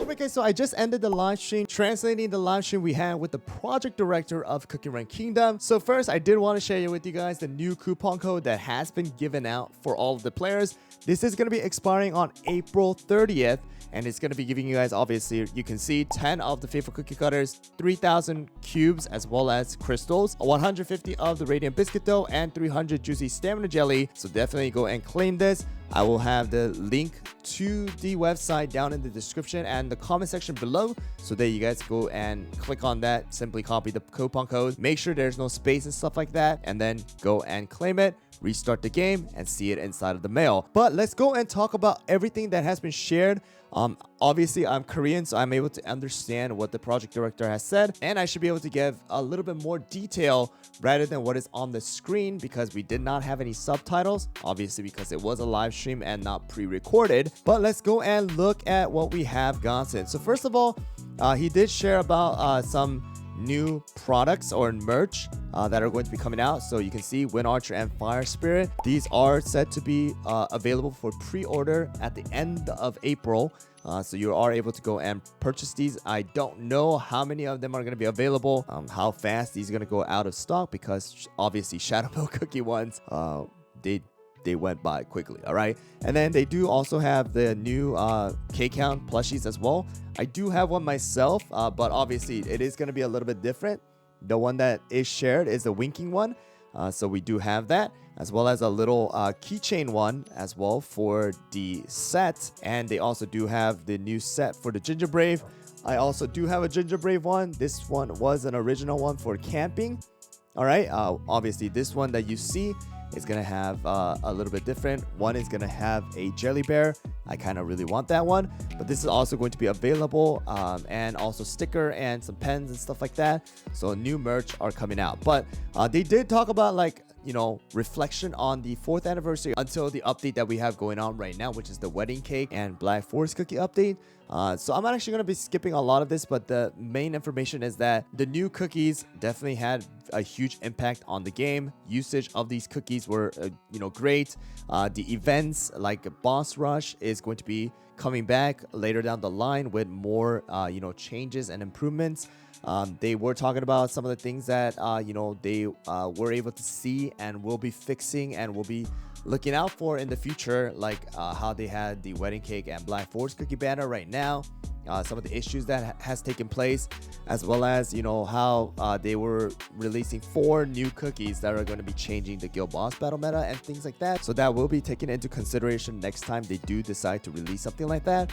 Alright guys, so I just ended the live stream translating the live stream we had with the project director of Cookie Run Kingdom. So first, I did want to share with you guys the new coupon code that has been given out for all of the players. This is going to be expiring on April 30th. And it's going to be giving you guys, obviously, you can see 10 of the Faithful Cookie Cutters, 3,000 cubes as well as crystals, 150 of the Radiant Biscuit Dough, and 300 Juicy Stamina Jelly. So definitely go and claim this. I will have the link to the website down in the description and the comment section below. So there you guys go and click on that. Simply copy the coupon code. Make sure there's no space and stuff like that. And then go and claim it. Restart the game and see it inside of the mail. But let's go and talk about everything that has been shared. Obviously, I'm Korean, so I'm able to understand what the project director has said, and I should be able to give a little bit more detail rather than what is on the screen because we did not have any subtitles, obviously because it was a live stream and not pre-recorded. But let's go and look at what we have gotten. So first of all, he did share about some new products or merch that are going to be coming out. So you can see Wind Archer and Fire Spirit. These are set to be available for pre-order at the end of April. So you are able to go and purchase these. I don't know how many of them are going to be available, how fast these are going to go out of stock, because obviously Shadow Milk Cookie ones, they went by quickly. All right, and then they do also have the new K-Count plushies as well. I do have one myself, but obviously it is going to be a little bit different. The one that is shared is the winking one, so we do have that, as well as a little keychain one as well for the set. And they also do have the new set for the Ginger Brave. I also do have a Ginger Brave one. This one was an original one for camping. All right, obviously this one that you see is gonna have a little bit different. One is gonna have a jelly bear. I kind of really want that one, but this is also going to be available, and also sticker and some pens and stuff like that. So new merch are coming out, but they did talk about, like, you know, reflection on the 4th anniversary until the update that we have going on right now, which is the wedding cake and Black Forest cookie update. So I'm actually going to be skipping a lot of this, but the main information is that the new cookies definitely had a huge impact on the game. Usage of these cookies were, you know, great. The events like Boss Rush is going to be coming back later down the line with more, you know, changes and improvements. They were talking about some of the things that, you know, they were able to see and will be fixing and will be looking out for in the future, like how they had the wedding cake and Black Forest cookie banner right now, some of the issues that has taken place, as well as, you know, how they were releasing 4 new cookies that are going to be changing the guild boss battle meta and things like that. So that will be taken into consideration next time they do decide to release something like that.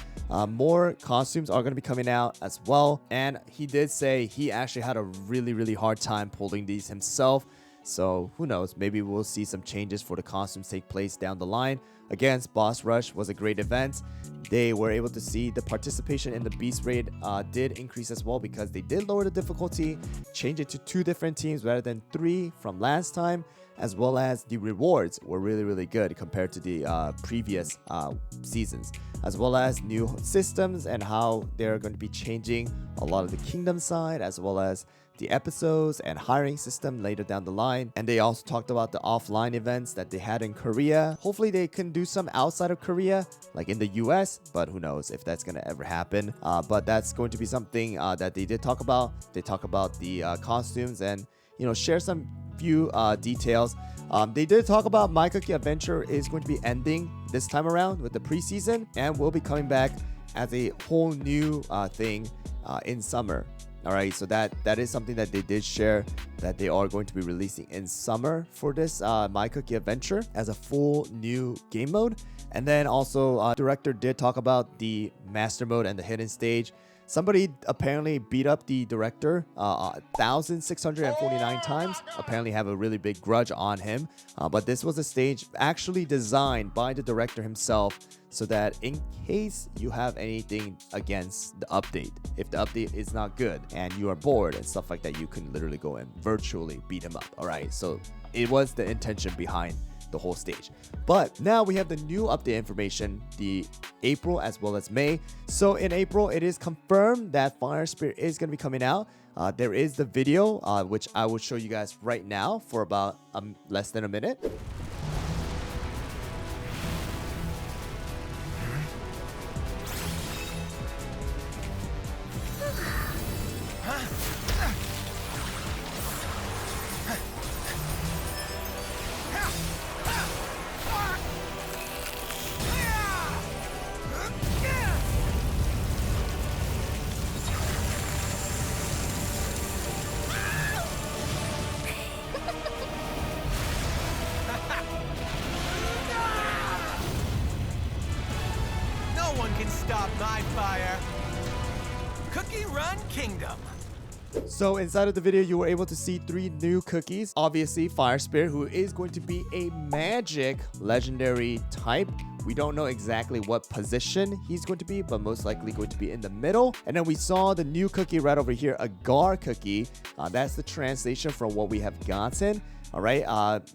More costumes are going to be coming out as well, and he did say he actually had a really hard time pulling these himself. So who knows, maybe we'll see some changes for the costumes take place down the line. Again, Boss Rush was a great event. They were able to see the participation in the Beast Raid did increase as well, because they did lower the difficulty, change it to 2 different teams rather than 3 from last time, as well as the rewards were really good compared to the previous seasons, as well as new systems and how they're going to be changing a lot of the kingdom side, as well as the episodes and hiring system later down the line. And they also talked about the offline events that they had in Korea. Hopefully they can do some outside of Korea, like in the US, but who knows if that's gonna ever happen. But that's going to be something that they did talk about. They talk about the costumes and, you know, share some few details. They did talk about My Cookie Adventure is going to be ending this time around with the preseason, and will be coming back as a whole new thing in summer. All right, so that is something that they did share, that they are going to be releasing in summer for this My Cookie Adventure as a full new game mode. And then also director did talk about the master mode and the hidden stage. Somebody apparently beat up the director 1,649 times. Apparently have a really big grudge on him. But this was a stage actually designed by the director himself, so that in case you have anything against the update, if the update is not good and you are bored and stuff like that, you can literally go and virtually beat him up. All right, so it was the intention behind the whole stage. But now we have the new update information, the April as well as May. So in April, it is confirmed that Fire Spirit is going to be coming out. There is the video, which I will show you guys right now for about less than a minute. No one can stop my fire. Cookie Run Kingdom. So inside of the video, you were able to see 3 new cookies. Obviously, Fire Spirit, who is going to be a magic legendary type. We don't know exactly what position he's going to be, but most likely going to be in the middle. And then we saw the new cookie right over here, a Gar cookie. That's the translation from what we have gotten. All right,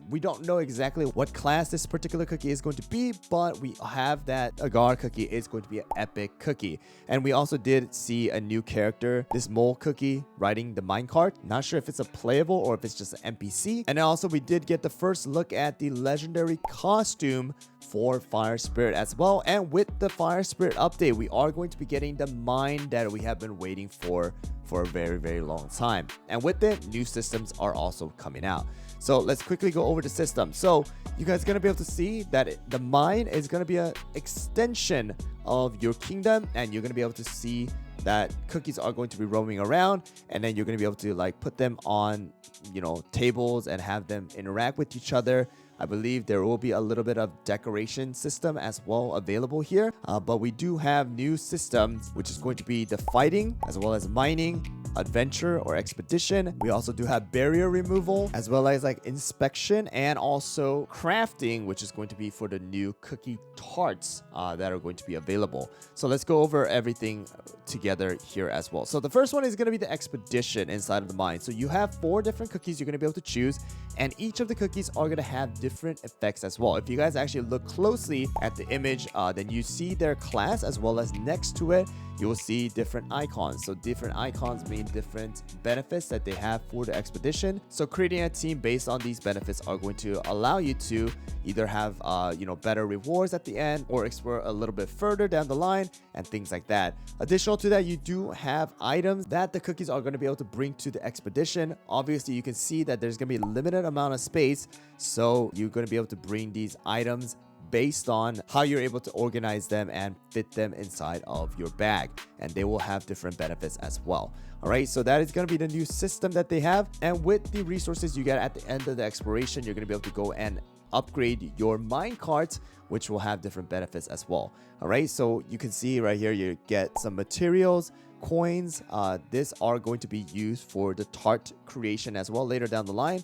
we don't know exactly what class this particular cookie is going to be, but we have that Agar cookie is going to be an epic cookie. And we also did see a new character, this mole cookie, riding the minecart. Not sure if it's a playable or if it's just an NPC. And also we did get the first look at the legendary costume for Fire Spirit as well. And with the Fire Spirit update, we are going to be getting the mine that we have been waiting for a very, very long time. And with it, new systems are also coming out. So let's quickly go over the system. So you guys are going to be able to see that the mine is going to be an extension of your kingdom, and you're going to be able to see that cookies are going to be roaming around, and then you're going to be able to like put them on, you know, tables and have them interact with each other. I believe there will be a little bit of decoration system as well available here, but we do have new systems, which is going to be the fighting as well as mining, adventure or expedition. We also do have barrier removal as well as like inspection, and also crafting, which is going to be for the new cookie tarts that are going to be available. So let's go over everything together here as well. So the first one is going to be the expedition inside of the mine. So you have 4 different cookies you're going to be able to choose, and each of the cookies are going to have different effects as well. If you guys actually look closely at the image, then you see their class, as well as next to it you will see different icons. So different icons mean different benefits that they have for the expedition. So creating a team based on these benefits are going to allow you to either have you know, better rewards at the end, or explore a little bit further down the line and things like that. Additional to that, you do have items that the cookies are going to be able to bring to the expedition. Obviously you can see that there's going to be a limited amount of space, so you're going to be able to bring these items based on how you're able to organize them and fit them inside of your bag, and they will have different benefits as well. All right, so that is going to be the new system that they have, and with the resources you get at the end of the exploration, you're going to be able to go and upgrade your minecart, which will have different benefits as well. All right, so you can see right here you get some materials, coins. These are going to be used for the tart creation as well later down the line.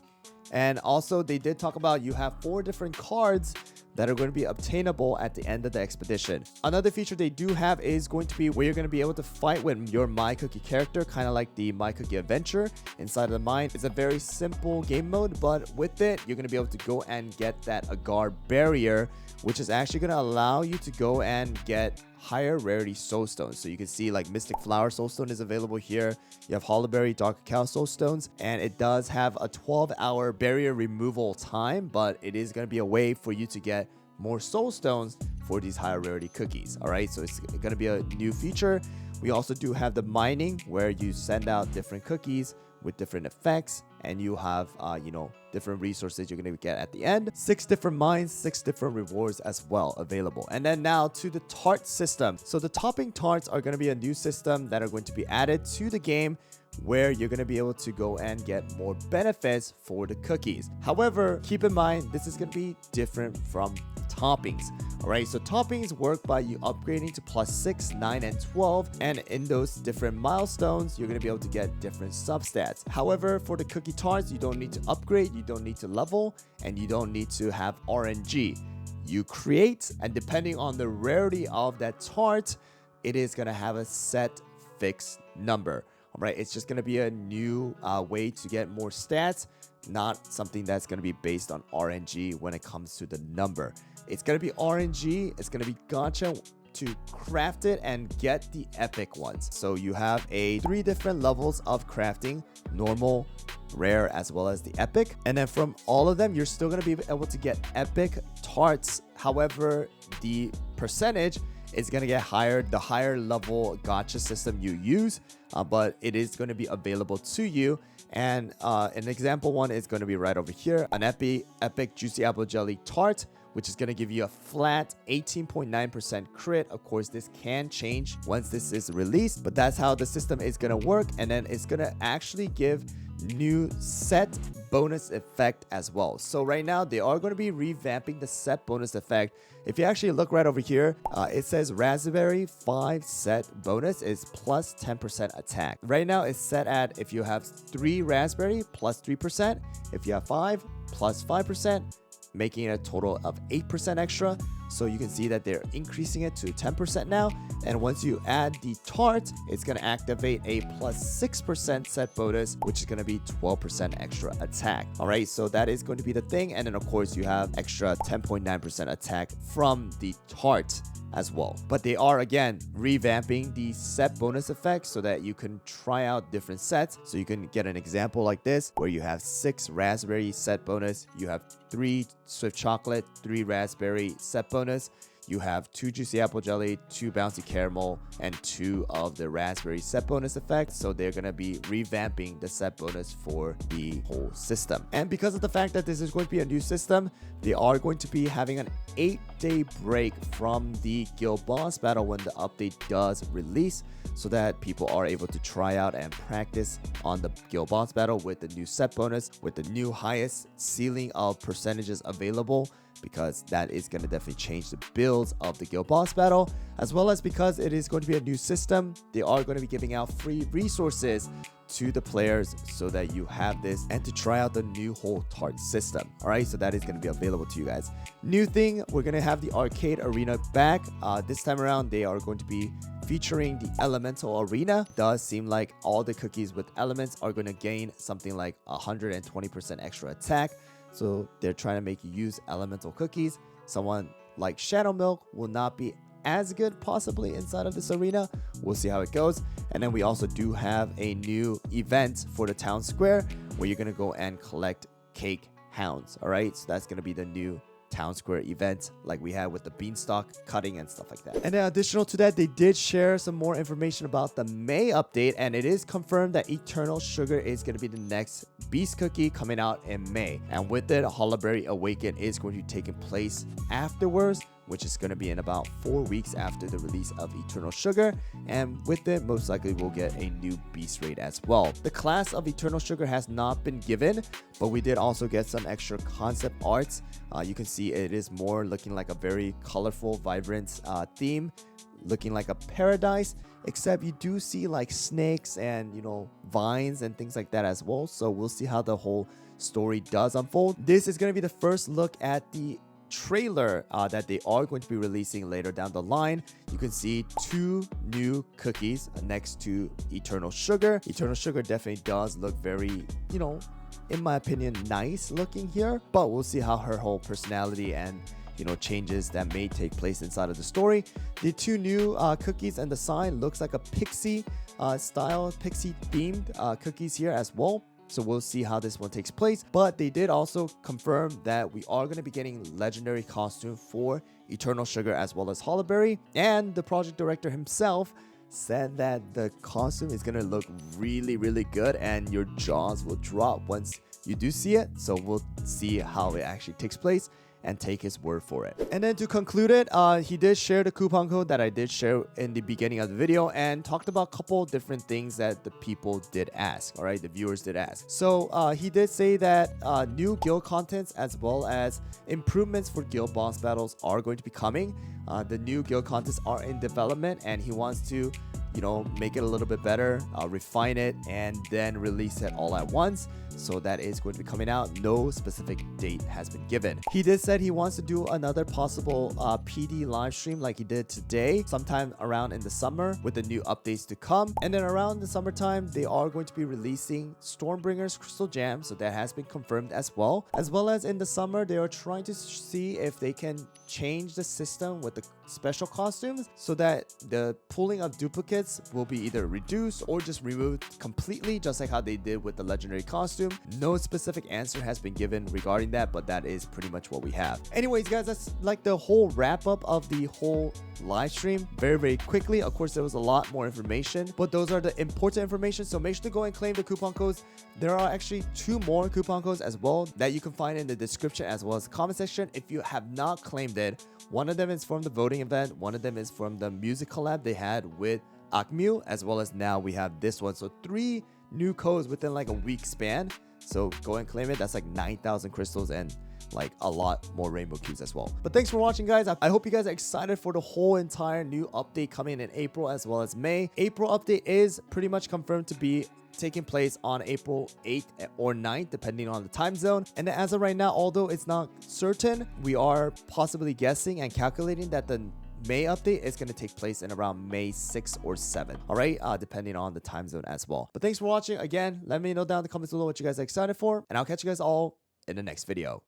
And also they did talk about you have 4 different cards that are going to be obtainable at the end of the expedition. Another feature they do have is going to be where you're going to be able to fight with your My Cookie character, kind of like the My Cookie Adventure inside of the mine. It's a very simple game mode, but with it, you're going to be able to go and get that Agar barrier, which is actually going to allow you to go and get higher rarity soul stones. So you can see like Mystic Flower soul stone is available here. You have Hollowberry Dark Cacao soul stones, and it does have a 12-hour barrier removal time, but it is going to be a way for you to get more soul stones for these higher rarity cookies. All right, so it's going to be a new feature. We also do have the mining, where you send out different cookies with different effects, and you have you know, different resources you're going to get at the end. 6 different mines, 6 different rewards as well available. And then now to the tart system. So the topping tarts are going to be a new system that are going to be added to the game, where you're going to be able to go and get more benefits for the cookies. However, keep in mind this is going to be different from toppings. All right, so toppings work by you upgrading to +6, 9, and 12, and in those different milestones you're going to be able to get different substats. However, for the cookie tarts, you don't need to upgrade, you don't need to level, and you don't need to have RNG. You create, and depending on the rarity of that tart, it is going to have a set fixed number. All right, it's just going to be a new way to get more stats, not something that's going to be based on RNG when it comes to the number. It's going to be RNG, it's going to be gacha to craft it and get the epic ones. So you have 3 different levels of crafting: normal, rare, as well as the epic. And then from all of them, you're still going to be able to get epic tarts. However, the percentage it's going to get higher, the higher level gacha system you use, but it is going to be available to you. And an example one is going to be right over here, an epic juicy apple jelly tart, which is going to give you a flat 18.9% crit. Of course, this can change once this is released, but that's how the system is going to work. And then it's going to actually give new set bonus effect as well. So right now they are going to be revamping the set bonus effect. If you actually look right over here, it says raspberry 5 set bonus is plus 10% attack. Right now it's set at if you have 3 raspberry plus 3%, if you have 5 plus 5%, making it a total of 8% extra. So you can see that they're increasing it to 10% now. And once you add the tart, it's going to activate a plus 6% set bonus, which is going to be 12% extra attack. All right, so that is going to be the thing. And then of course you have extra 10.9% attack from the tart as well. But they are again revamping the set bonus effect so that you can try out different sets. So you can get an example like this where you have 6 raspberry set bonus, you have 3 swift chocolate, 3 raspberry set bonus, you have 2 juicy apple jelly, 2 bouncy caramel, and 2 of the raspberry set bonus effect. So they're going to be revamping the set bonus for the whole system. And because of the fact that this is going to be a new system, they are going to be having an 8-day break from the guild boss battle when the update does release, so that people are able to try out and practice on the guild boss battle with the new set bonus, with the new highest ceiling of percentages available, because that is going to definitely change the builds of the guild boss battle, as well as because it is going to be a new system. They are going to be giving out free resources to the players so that you have this and to try out the new whole tart system. All right, so that is going to be available to you guys. New thing, we're going to have the arcade arena back. This time around they are going to be featuring the elemental arena. Does seem like all the cookies with elements are going to gain something like 120% extra attack. So they're trying to make you use elemental cookies. Someone like Shadow Milk will not be as good possibly inside of this arena. We'll see how it goes. And then we also do have a new event for the town square where you're going to go and collect cake hounds. All right, so that's going to be the new town square event like we had with the beanstalk cutting and stuff like that. And then additional to that, they did share some more information about the May update, and it is confirmed that Eternal Sugar is going to be the next beast cookie coming out in May. And with it, Hollow-Berry Awaken is going to be taking place afterwards, which is going to be in about 4 weeks after the release of Eternal Sugar. And with it, most likely we'll get a new beast raid as well. The class of Eternal Sugar has not been given, but we did also get some extra concept arts. You can see it is more looking like a very colorful, vibrant theme, looking like a paradise, except you do see like snakes and, you know, vines and things like that as well. So we'll see how the whole story does unfold. This is going to be the first look at the trailer that they are going to be releasing later down the line. You can see 2 new cookies next to Eternal Sugar. Eternal Sugar definitely does look very, you know, in my opinion, nice looking here, but we'll see how her whole personality and, you know, changes that may take place inside of the story. The 2 new cookies and the sign looks like a pixie style, pixie themed cookies here as well. So we'll see how this one takes place. But they did also confirm that we are going to be getting legendary costume for Eternal Sugar as well as Hollow-Berry. And the project director himself said that the costume is going to look really, really good and your jaws will drop once you do see it. So we'll see how it actually takes place and take his word for it. And then to conclude it, he did share the coupon code that I did share in the beginning of the video and talked about a couple different things that the people did ask. All right, the viewers did ask. So he did say that new guild contents as well as improvements for guild boss battles are going to be coming. The new guild contents are in development and he wants to, you know, make it a little bit better, refine it, and then release it all at once. So that is going to be coming out. No specific date has been given. He did said he wants to do another possible PD live stream like he did today, sometime around in the summer with the new updates to come. And then around the summertime, they are going to be releasing Stormbringer's Crystal Jam. So that has been confirmed as well. As well as in the summer, they are trying to see if they can change the system with the special costumes so that the pooling of duplicates will be either reduced or just removed completely, just like how they did with the legendary costume. No specific answer has been given regarding that, but that is pretty much what we have. Anyways, guys, that's like the whole wrap up of the whole live stream very quickly. Of course, there was a lot more information, but those are the important information, so make sure to go and claim the coupon codes. There are actually 2 more coupon codes as well that you can find in the description as well as the comment section if you have not claimed it. One of them is from the voting event, one of them is from the music collab they had with AKMU, as well as now we have this one. So 3 new codes within like a week span, so go and claim it. That's like 9,000 crystals and like a lot more rainbow cubes as well. But thanks for watching, guys. I hope you guys are excited for the whole entire new update coming in April as well as May. April update is pretty much confirmed to be taking place on April 8th or 9th, depending on the time zone. And as of right now, although it's not certain, we are possibly guessing and calculating that the May update is going to take place in around May 6th or 7th. All right, depending on the time zone as well. But thanks for watching. Again, let me know down in the comments below what you guys are excited for, and I'll catch you guys all in the next video.